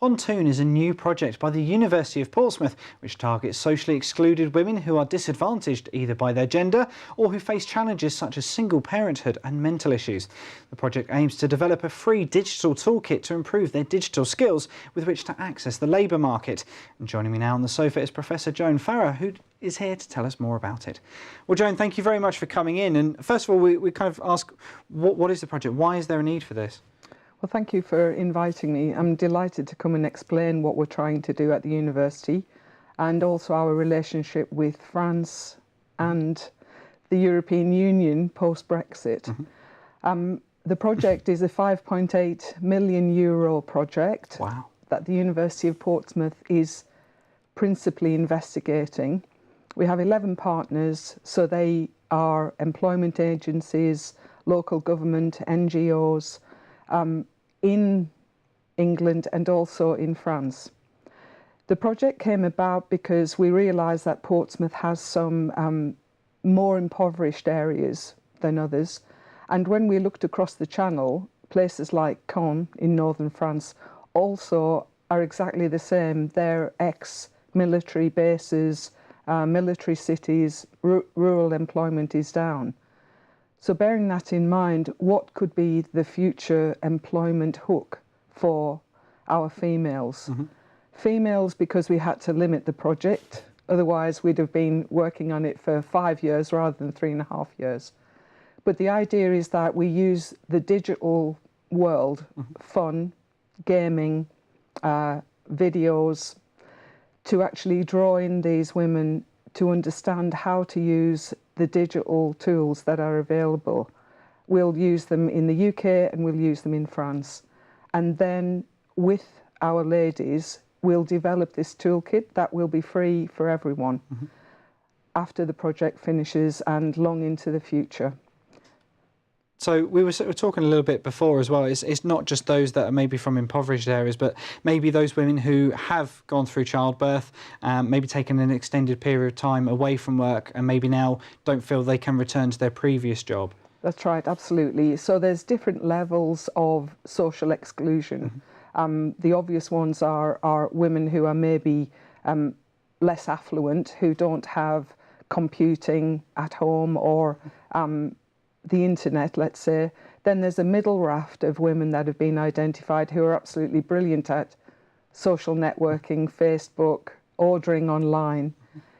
PONToon is a new project by the University of Portsmouth which targets socially excluded women who are disadvantaged either by their gender or who face challenges such as single parenthood and mental issues. The project aims to develop a free digital toolkit to improve their digital skills with which to access the labour market. And joining me now on the sofa is Professor Joan Farrer, who is here to tell us more about it. Well, Joan, thank you very much for coming in. And first of all, we kind of ask, what is the project? Why is there a need for this? Well, thank you for inviting me. I'm delighted to come and explain what we're trying to do at the university and also our relationship with France and the European Union post-Brexit. The project is a €5.8 million project. Wow. That the University of Portsmouth is principally investigating. We have 11 partners, so they are employment agencies, local government, NGOs, in England and also in France. The project came about because we realised that Portsmouth has some more impoverished areas than others, and when we looked across the channel, places like Caen in northern France also are exactly the same. They're ex-military bases, military cities, rural employment is down. So bearing that in mind, what could be the future employment hook for our females? Females, because we had to limit the project, otherwise we'd have been working on it for 5 years rather than 3.5 years. But the idea is that we use the digital world, fun, gaming, videos, to actually draw in these women to understand how to use the digital tools that are available. We'll use them in the UK and we'll use them in France. And then with our ladies, we'll develop this toolkit that will be free for everyone after the project finishes and long into the future. So we were sort of talking a little bit before as well, it's not just those that are maybe from impoverished areas, but maybe those women who have gone through childbirth, maybe taken an extended period of time away from work and maybe now don't feel they can return to their previous job. That's right, absolutely. So there's different levels of social exclusion. The obvious ones are women who are maybe less affluent, who don't have computing at home or the internet, let's say. Then there's a middle raft of women that have been identified who are absolutely brilliant at social networking, Facebook, ordering online,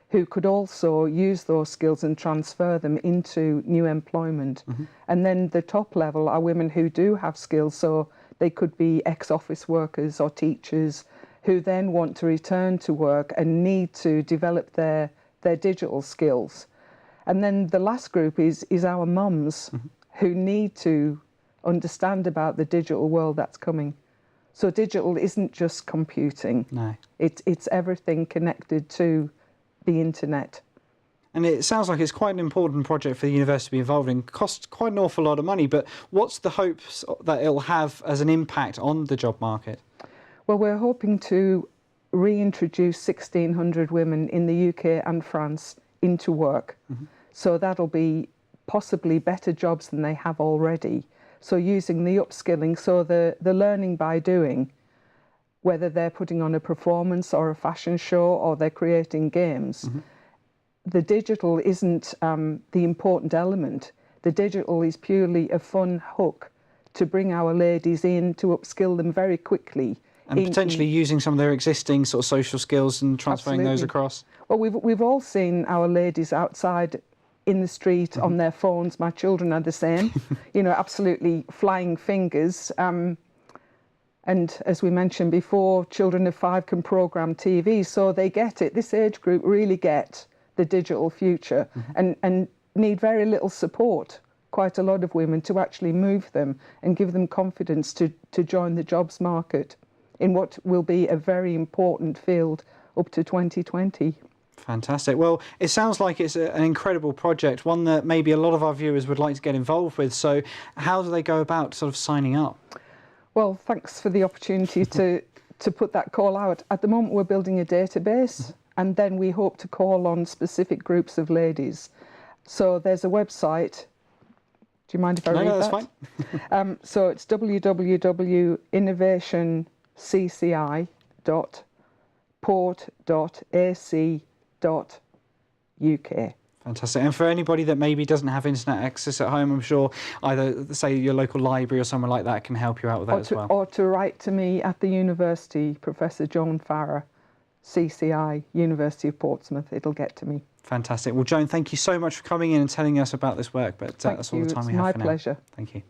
who could also use those skills and transfer them into new employment. And then the top level are women who do have skills, so they could be ex-office workers or teachers who then want to return to work and need to develop their digital skills. And then the last group is our mums who need to understand about the digital world that's coming. So digital isn't just computing. No. It's everything connected to the internet. And it sounds like it's quite an important project for the university to be involved in. It costs quite an awful lot of money, but what's the hopes that it'll have as an impact on the job market? Well, we're hoping to reintroduce 1,600 women in the UK and France into work. So that'll be possibly better jobs than they have already. So using the upskilling, so the learning by doing, whether they're putting on a performance or a fashion show or they're creating games, the digital isn't the important element. The digital is purely a fun hook to bring our ladies in, to upskill them very quickly. And potentially using some of their existing sort of social skills and transferring those across. Well, we've all seen our ladies outside in the street on their phones. My children are the same, you know, absolutely flying fingers. And as we mentioned before, children of 5 can program TV, so they get it. This age group really get the digital future and need very little support, quite a lot of women, to actually move them and give them confidence to join the jobs market in what will be a very important field up to 2020. Fantastic. Well, it sounds like it's an incredible project, one that maybe a lot of our viewers would like to get involved with. So how do they go about sort of signing up? Well, thanks for the opportunity to put that call out. At the moment, we're building a database, and then we hope to call on specific groups of ladies. So there's a website. Do you mind if I read that? No, that's fine. So it's www.innovation cci.port.ac.uk. Fantastic. And for anybody that maybe doesn't have internet access at home, I'm sure either, say, your local library or someone like that can help you out with that as well. Or to write to me at the university, Professor Joan Farrer, CCI, University of Portsmouth. It'll get to me. Fantastic. Well, Joan, thank you so much for coming in and telling us about this work, but that's all the time we have for now. My pleasure. Thank you.